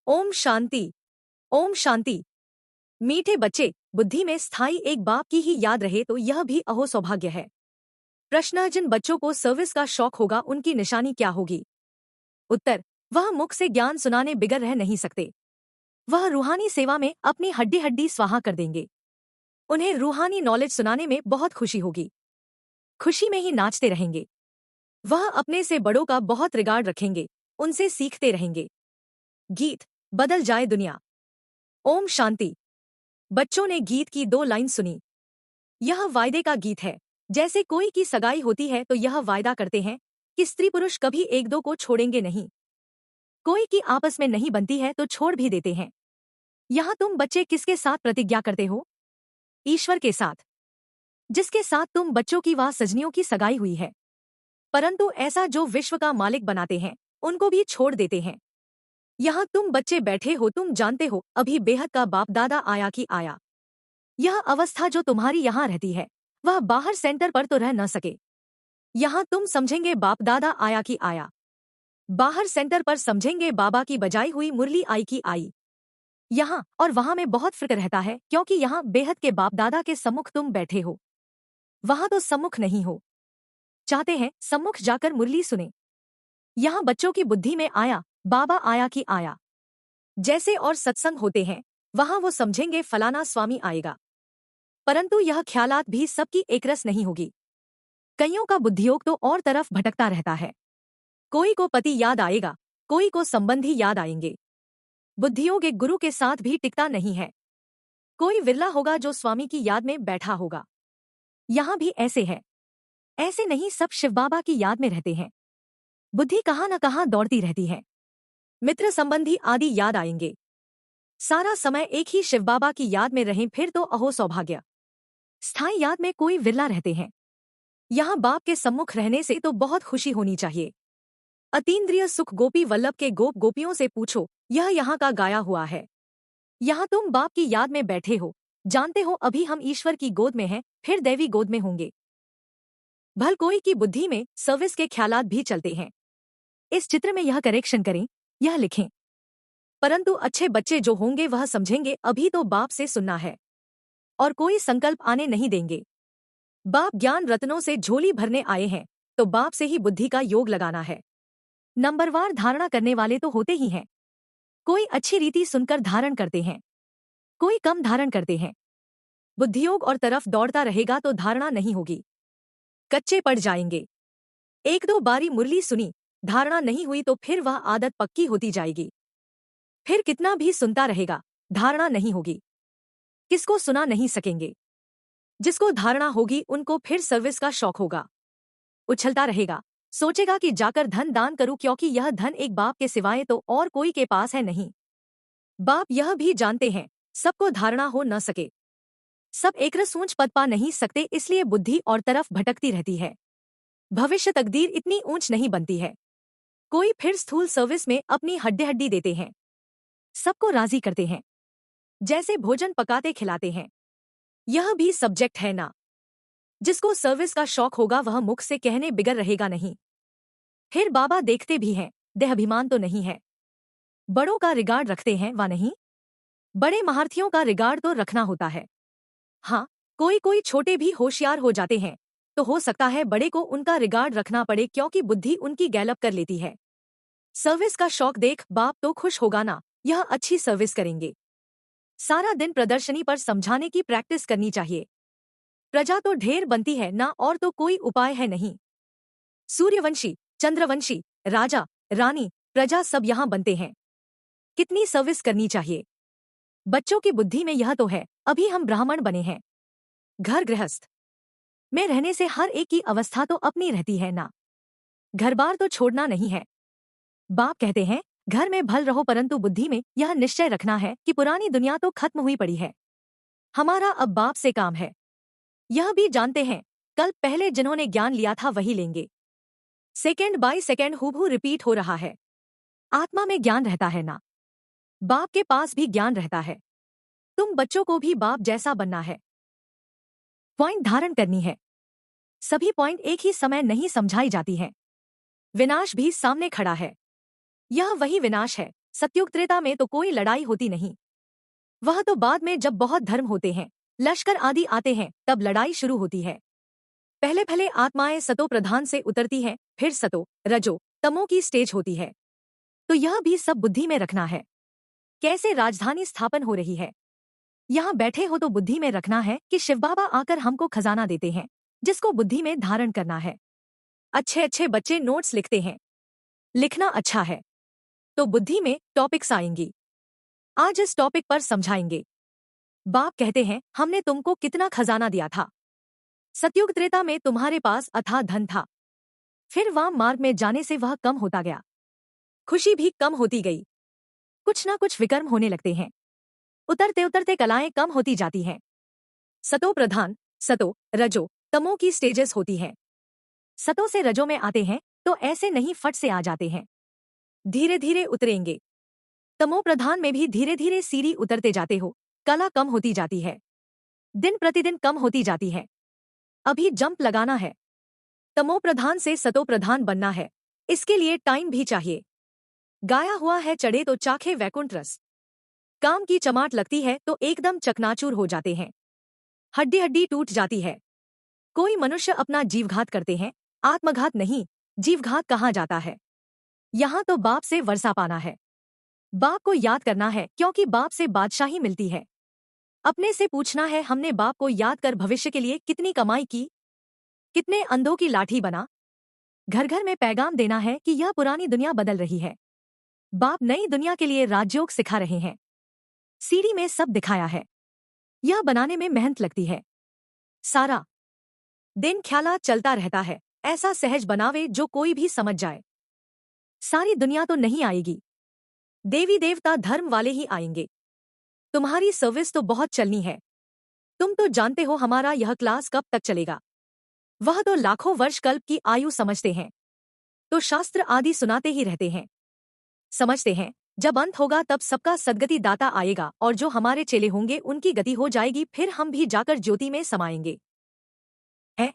ओम शांति। ओम शांति। मीठे बच्चे, बुद्धि में स्थायी एक बाप की ही याद रहे तो यह भी अहो सौभाग्य है। प्रश्न, जिन बच्चों को सर्विस का शौक होगा उनकी निशानी क्या होगी? उत्तर, वह मुख से ज्ञान सुनाने बिगर रह नहीं सकते। वह रूहानी सेवा में अपनी हड्डी हड्डी स्वाहा कर देंगे। उन्हें रूहानी नॉलेज सुनाने में बहुत खुशी होगी। खुशी में ही नाचते रहेंगे। वह अपने से बड़ों का बहुत रिगार्ड रखेंगे, उनसे सीखते रहेंगे। गीत, बदल जाए दुनिया। ओम शांति। बच्चों ने गीत की 2 लाइन सुनी। यह वायदे का गीत है। जैसे कोई की सगाई होती है तो यह वायदा करते हैं कि स्त्री पुरुष कभी एक दो को छोड़ेंगे नहीं। कोई की आपस में नहीं बनती है तो छोड़ भी देते हैं। यहाँ तुम बच्चे किसके साथ प्रतिज्ञा करते हो? ईश्वर के साथ, जिसके साथ तुम बच्चों की वह सजनियों की सगाई हुई है। परंतु ऐसा जो विश्व का मालिक बनाते हैं उनको भी छोड़ देते हैं। यहाँ तुम बच्चे बैठे हो, तुम जानते हो अभी बेहद का बाप दादा आया कि आया। यह अवस्था जो तुम्हारी यहाँ रहती है वह बाहर सेंटर पर तो रह न सके। यहाँ तुम समझेंगे बाप दादा आया कि आया। बाहर सेंटर पर समझेंगे बाबा की बजाई हुई मुरली आई की आई। यहाँ और वहाँ में बहुत फर्क रहता है, क्योंकि यहाँ बेहद के बाप दादा के सम्मुख तुम बैठे हो, वहाँ तो सम्मुख नहीं हो। चाहते हैं सम्मुख जाकर मुरली सुने। यहाँ बच्चों की बुद्धि में आया, बाबा आया कि आया जैसे और सत्संग होते हैं, वहाँ वो समझेंगे फलाना स्वामी आएगा। परंतु यह ख्यालात भी सबकी एकरस नहीं होगी। कईयों का बुद्धियोग तो और तरफ भटकता रहता है। कोई को पति याद आएगा, कोई को संबंधी याद आएंगे। बुद्धियोग एक गुरु के साथ भी टिकता नहीं है। कोई विरला होगा जो स्वामी की याद में बैठा होगा। यहाँ भी ऐसे है। ऐसे नहीं, सब शिव बाबा की याद में रहते हैं। बुद्धि कहाँ न कहाँ दौड़ती रहती है। मित्र संबंधी आदि याद आएंगे। सारा समय एक ही शिव बाबा की याद में रहें, फिर तो अहो सौभाग्य। स्थायी याद में कोई विरला रहते हैं। यहाँ बाप के सम्मुख रहने से तो बहुत खुशी होनी चाहिए। अतीन्द्रिय सुख गोपी वल्लभ के गोप गोपियों से पूछो, यह यहाँ का गाया हुआ है। यहाँ तुम बाप की याद में बैठे हो, जानते हो अभी हम ईश्वर की गोद में हैं, फिर दैवी गोद में होंगे। भल कोई की बुद्धि में सर्विस के ख्यालात भी चलते हैं। इस चित्र में यह करेक्शन करें, यह लिखें। परंतु अच्छे बच्चे जो होंगे वह समझेंगे अभी तो बाप से सुनना है और कोई संकल्प आने नहीं देंगे। बाप ज्ञान रत्नों से झोली भरने आए हैं तो बाप से ही बुद्धि का योग लगाना है। नंबरवार धारणा करने वाले तो होते ही हैं। कोई अच्छी रीति सुनकर धारण करते हैं, कोई कम धारण करते हैं। बुद्धियोग और तरफ दौड़ता रहेगा तो धारणा नहीं होगी, कच्चे पड़ जाएंगे। 1-2 बारी मुरली सुनी, धारणा नहीं हुई तो फिर वह आदत पक्की होती जाएगी। फिर कितना भी सुनता रहेगा, धारणा नहीं होगी। किसको सुना नहीं सकेंगे। जिसको धारणा होगी उनको फिर सर्विस का शौक होगा। उछलता रहेगा, सोचेगा कि जाकर धन दान करूं, क्योंकि यह धन एक बाप के सिवाय तो और कोई के पास है नहीं। बाप यह भी जानते हैं सबको धारणा हो न सके। सब एकरस ऊंच पद पा नहीं सकते, इसलिए बुद्धि और तरफ भटकती रहती है। भविष्य तकदीर इतनी ऊंच नहीं बनती है। कोई फिर स्थूल सर्विस में अपनी हड्डी हड्डी देते हैं, सबको राजी करते हैं, जैसे भोजन पकाते खिलाते हैं। यह भी सब्जेक्ट है ना। जिसको सर्विस का शौक होगा वह मुख से कहने बिगर रहेगा नहीं। फिर बाबा देखते भी हैं, देहाभिमान तो नहीं है। बड़ों का रिगार्ड रखते हैं वा नहीं? बड़े महारथियों का रिगार्ड तो रखना होता है। हाँ, कोई कोई छोटे भी होशियार हो जाते हैं तो हो सकता है बड़े को उनका रिगार्ड रखना पड़े, क्योंकि बुद्धि उनकी गैलप कर लेती है। सर्विस का शौक देख बाप तो खुश होगा ना, यह अच्छी सर्विस करेंगे। सारा दिन प्रदर्शनी पर समझाने की प्रैक्टिस करनी चाहिए। प्रजा तो ढेर बनती है ना, और तो कोई उपाय है नहीं। सूर्यवंशी, चंद्रवंशी, राजा, रानी, प्रजा सब यहाँ बनते हैं। कितनी सर्विस करनी चाहिए। बच्चों की बुद्धि में यह तो है, अभी हम ब्राह्मण बने हैं। घर गृहस्थ में रहने से हर एक की अवस्था तो अपनी रहती है ना। घर बार तो छोड़ना नहीं है। बाप कहते हैं घर में भल रहो, परंतु बुद्धि में यह निश्चय रखना है कि पुरानी दुनिया तो खत्म हुई पड़ी है। हमारा अब बाप से काम है। यह भी जानते हैं कल पहले जिन्होंने ज्ञान लिया था वही लेंगे। सेकेंड बाय सेकेंड हूबहू रिपीट हो रहा है। आत्मा में ज्ञान रहता है ना, बाप के पास भी ज्ञान रहता है। तुम बच्चों को भी बाप जैसा बनना है। पॉइंट धारण करनी है। सभी पॉइंट एक ही समय नहीं समझाई जाती हैं। विनाश भी सामने खड़ा है। यह वही विनाश है, सतयुग त्रेता में तो कोई लड़ाई होती नहीं। वह तो बाद में जब बहुत धर्म होते हैं, लश्कर आदि आते हैं, तब लड़ाई शुरू होती है। पहले भले आत्माएं सतो प्रधान से उतरती हैं, फिर सतो रजो तमो की स्टेज होती है। तो यह भी सब बुद्धि में रखना है। कैसे राजधानी स्थापन हो रही है, यहाँ बैठे हो तो बुद्धि में रखना है कि शिव बाबा आकर हमको खजाना देते हैं, जिसको बुद्धि में धारण करना है। अच्छे अच्छे बच्चे नोट्स लिखते हैं, लिखना अच्छा है तो बुद्धि में टॉपिक्स आएंगी। आज इस टॉपिक पर समझाएंगे। बाप कहते हैं, हमने तुमको कितना खजाना दिया था। सतयुग त्रेता में तुम्हारे पास अथाह धन था, फिर वाम मार्ग में जाने से वह कम होता गया, खुशी भी कम होती गई, कुछ ना कुछ विकर्म होने लगते हैं, उतरते उतरते कलाएं कम होती जाती हैं। सतो प्रधान, सतो रजो तमो की स्टेजेस होती हैं। सतो से रजो में आते हैं तो ऐसे नहीं फट से आ जाते हैं, धीरे धीरे उतरेंगे। तमो प्रधान में भी धीरे धीरे सीढ़ी उतरते जाते हो, कला कम होती जाती है, दिन प्रतिदिन कम होती जाती है। अभी जंप लगाना है, तमो प्रधान से सतो प्रधान बनना है, इसके लिए टाइम भी चाहिए। गाया हुआ है चढ़े तो चाखे वैकुंठ रस, काम की चमाट लगती है तो एकदम चकनाचूर हो जाते हैं, हड्डी हड्डी टूट जाती है। कोई मनुष्य अपना जीवघात करते हैं, आत्मघात नहीं, जीवघात कहा जाता है। यहाँ तो बाप से वर्षा पाना है, बाप को याद करना है, क्योंकि बाप से बादशाही मिलती है। अपने से पूछना है, हमने बाप को याद कर भविष्य के लिए कितनी कमाई की, कितने अंधों की लाठी बना। घर घर में पैगाम देना है कि यह पुरानी दुनिया बदल रही है, बाप नई दुनिया के लिए राजयोग सिखा रहे हैं। सीढ़ी में सब दिखाया है, यह बनाने में मेहनत लगती है, सारा दिन ख्याला चलता रहता है। ऐसा सहज बनावे जो कोई भी समझ जाए। सारी दुनिया तो नहीं आएगी, देवी देवता धर्म वाले ही आएंगे। तुम्हारी सर्विस तो बहुत चलनी है, तुम तो जानते हो हमारा यह क्लास कब तक चलेगा। वह तो लाखों वर्ष कल्प की आयु समझते हैं, तो शास्त्र आदि सुनाते ही रहते हैं। समझते हैं जब अंत होगा तब सबका सद्गति दाता आएगा, और जो हमारे चेले होंगे उनकी गति हो जाएगी, फिर हम भी जाकर ज्योति में समाएंगे। है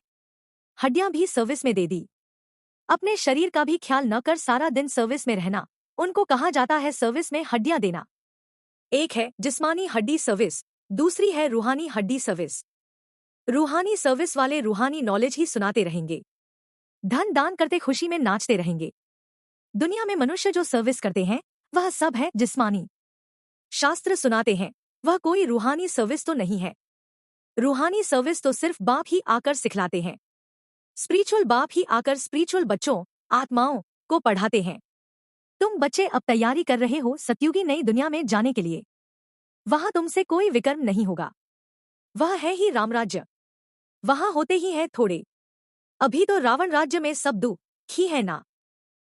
हड्डियां भी सर्विस में दे दी, अपने शरीर का भी ख्याल न कर सारा दिन सर्विस में रहना, उनको कहा जाता है सर्विस में हड्डियां देना। एक है जिस्मानी हड्डी सर्विस, दूसरी है रूहानी हड्डी सर्विस। रूहानी सर्विस वाले रूहानी नॉलेज ही सुनाते रहेंगे, धन दान करते खुशी में नाचते रहेंगे। दुनिया में मनुष्य जो सर्विस करते हैं वह सब है जिस्मानी। शास्त्र सुनाते हैं, वह कोई रूहानी सर्विस तो नहीं है। रूहानी सर्विस तो सिर्फ बाप ही आकर सिखलाते हैं। स्पिरिचुअल बाप ही आकर स्पिरिचुअल बच्चों, आत्माओं को पढ़ाते हैं। तुम बच्चे अब तैयारी कर रहे हो सतयुगी नई दुनिया में जाने के लिए। वहां तुमसे कोई विकर्म नहीं होगा, वह है ही रामराज्य, वहां होते ही है थोड़े। अभी तो रावण राज्य में सब दुख ही है ना।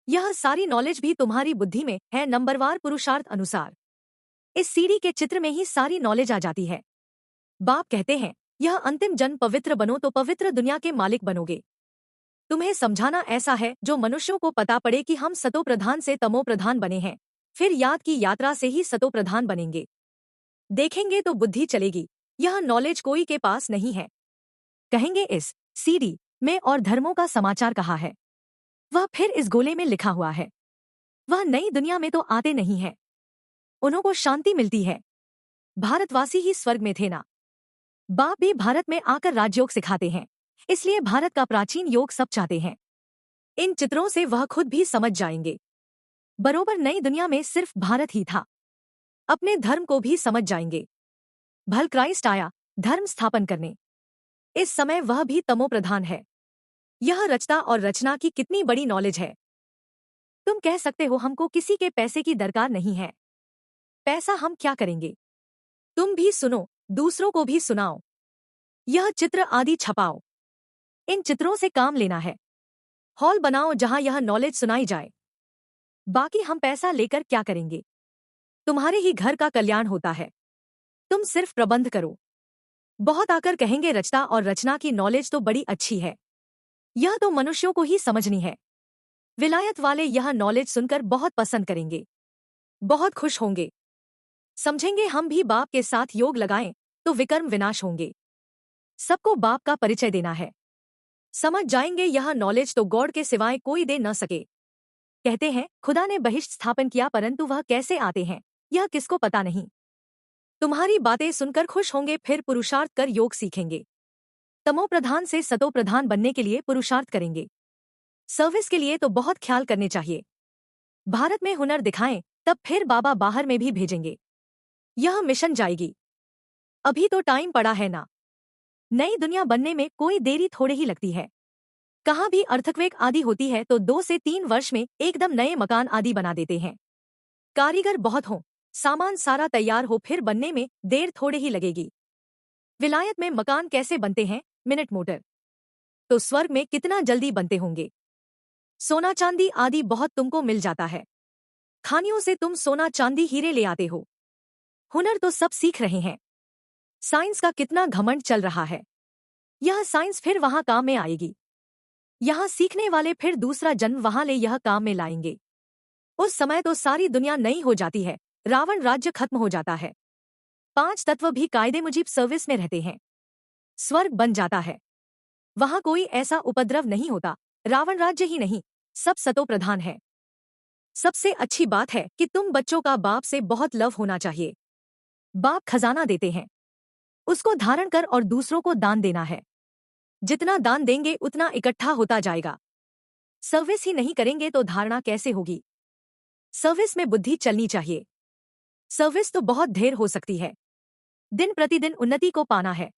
यह सारी नॉलेज भी तुम्हारी बुद्धि में है, नंबरवार पुरुषार्थ अनुसार। इस सीढ़ी के चित्र में ही सारी नॉलेज आ जाती है। बाप कहते हैं, यह अंतिम जन्म पवित्र बनो तो पवित्र दुनिया के मालिक बनोगे। तुम्हें समझाना ऐसा है जो मनुष्यों को पता पड़े कि हम सतो प्रधान से तमो प्रधान बने हैं, फिर याद की यात्रा से ही सतो प्रधान बनेंगे। देखेंगे तो बुद्धि चलेगी, यह नॉलेज कोई के पास नहीं है। कहेंगे इस सीडी में और धर्मों का समाचार कहा है, वह फिर इस गोले में लिखा हुआ है। वह नई दुनिया में तो आते नहीं है, उन्हों शांति मिलती है। भारतवासी ही स्वर्ग में थे ना। बाप भी भारत में आकर राजयोग सिखाते हैं, इसलिए भारत का प्राचीन योग सब चाहते हैं। इन चित्रों से वह खुद भी समझ जाएंगे। बरोबर नई दुनिया में सिर्फ भारत ही था, अपने धर्म को भी समझ जाएंगे। भल क्राइस्ट आया धर्म स्थापन करने, इस समय वह भी तमो प्रधान है। यह रचता और रचना की कितनी बड़ी नॉलेज है। तुम कह सकते हो हमको किसी के पैसे की दरकार नहीं है, पैसा हम क्या करेंगे। तुम भी सुनो, दूसरों को भी सुनाओ, यह चित्र आदि छपाओ, इन चित्रों से काम लेना है। हॉल बनाओ जहां यह नॉलेज सुनाई जाए। बाकी हम पैसा लेकर क्या करेंगे, तुम्हारे ही घर का कल्याण होता है, तुम सिर्फ प्रबंध करो। बहुत आकर कहेंगे रचता और रचना की नॉलेज तो बड़ी अच्छी है, यह तो मनुष्यों को ही समझनी है। विलायत वाले यह नॉलेज सुनकर बहुत पसंद करेंगे, बहुत खुश होंगे, समझेंगे हम भी बाप के साथ योग लगाएं तो विकर्म विनाश होंगे। सबको बाप का परिचय देना है, समझ जाएंगे यह नॉलेज तो गॉड के सिवाय कोई दे न सके। कहते हैं खुदा ने बहिष्ठ स्थापन किया, परंतु वह कैसे आते हैं यह किसको पता नहीं। तुम्हारी बातें सुनकर खुश होंगे, फिर पुरुषार्थ कर योग सीखेंगे। तमो प्रधान से सतो प्रधान बनने के लिए पुरुषार्थ करेंगे। सर्विस के लिए तो बहुत ख्याल करने चाहिए। भारत में हुनर दिखाएं, तब फिर बाबा बाहर में भी भेजेंगे। यह मिशन जाएगी। अभी तो टाइम पड़ा है ना। नई दुनिया बनने में कोई देरी थोड़े ही लगती है। कहाँ भी अर्थक्वेक आदि होती है तो 2 से 3 वर्ष में एकदम नए मकान आदि बना देते हैं। कारीगर बहुत हों, सामान सारा तैयार हो, फिर बनने में देर थोड़े ही लगेगी। विलायत में मकान कैसे बनते हैं, मिनट मोटर, तो स्वर्ग में कितना जल्दी बनते होंगे। सोना चांदी आदि बहुत तुमको मिल जाता है। खानियों से तुम सोना चांदी हीरे ले आते हो। हुनर तो सब सीख रहे हैं। साइंस का कितना घमंड चल रहा है। यह साइंस फिर वहां काम में आएगी। यहाँ सीखने वाले फिर दूसरा जन्म वहां ले यह काम में लाएंगे। उस समय तो सारी दुनिया नई हो जाती है, रावण राज्य खत्म हो जाता है। 5 तत्व भी कायदे मुजीब सर्विस में रहते हैं। स्वर्ग बन जाता है। वहां कोई ऐसा उपद्रव नहीं होता। रावण राज्य ही नहीं, सब सतो प्रधान है। सबसे अच्छी बात है कि तुम बच्चों का बाप से बहुत लव होना चाहिए। बाप खजाना देते हैं, उसको धारण कर और दूसरों को दान देना है। जितना दान देंगे उतना इकट्ठा होता जाएगा। सर्विस ही नहीं करेंगे तो धारणा कैसे होगी। सर्विस में बुद्धि चलनी चाहिए। सर्विस तो बहुत ढेर हो सकती है। दिन प्रतिदिन उन्नति को पाना है,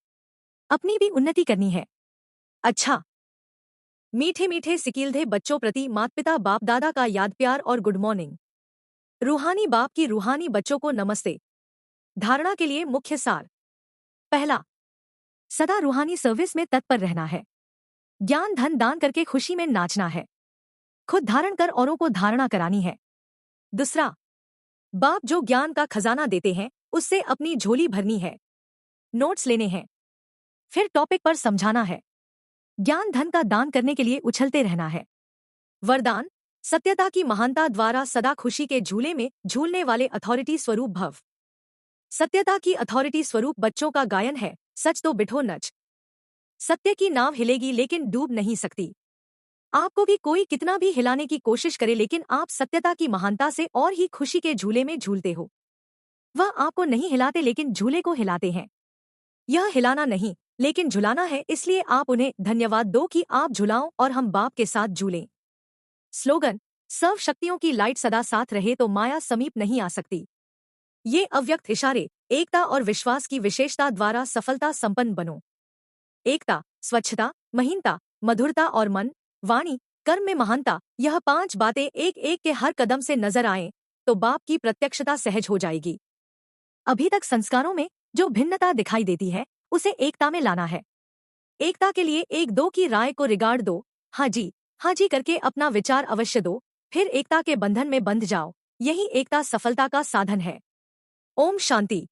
अपनी भी उन्नति करनी है। अच्छा, मीठे मीठे सिकीलधे बच्चों प्रति माता पिता बाप दादा का याद प्यार और गुड मॉर्निंग। रूहानी बाप की रूहानी बच्चों को नमस्ते। धारणा के लिए मुख्य सार। पहला, सदा रूहानी सर्विस में तत्पर रहना है। ज्ञान धन दान करके खुशी में नाचना है। खुद धारण कर औरों को धारणा करानी है। दूसरा, बाप जो ज्ञान का खजाना देते हैं उससे अपनी झोली भरनी है। नोट्स लेने हैं, फिर टॉपिक पर समझाना है। ज्ञान धन का दान करने के लिए उछलते रहना है। वरदान, सत्यता की महानता द्वारा सदा खुशी के झूले में झूलने वाले अथॉरिटी स्वरूप भव। सत्यता की अथॉरिटी स्वरूप बच्चों का गायन है, सच तो बिठो नच। सत्य की नाव हिलेगी लेकिन डूब नहीं सकती। आपको भी कोई कितना भी हिलाने की कोशिश करे, लेकिन आप सत्यता की महानता से और ही खुशी के झूले में झूलते हो। वह आपको नहीं हिलाते लेकिन झूले को हिलाते हैं। यह हिलाना नहीं लेकिन झुलाना है, इसलिए आप उन्हें धन्यवाद दो कि आप झुलाओ और हम बाप के साथ झूलें। स्लोगन, सर्व शक्तियों की लाइट सदा साथ रहे तो माया समीप नहीं आ सकती। ये अव्यक्त इशारे, एकता और विश्वास की विशेषता द्वारा सफलता संपन्न बनो। एकता, स्वच्छता, महीनता, मधुरता और मन, वाणी, कर्म में महानता, यह 5 बातें एक एक के हर कदम से नजर आएं तो बाप की प्रत्यक्षता सहज हो जाएगी। अभी तक संस्कारों में जो भिन्नता दिखाई देती है उसे एकता में लाना है। एकता के लिए एक दो की राय को रिगार्ड दो, हाँ जी करके अपना विचार अवश्य दो, फिर एकता के बंधन में बंध जाओ। यही एकता सफलता का साधन है। ओम शांति।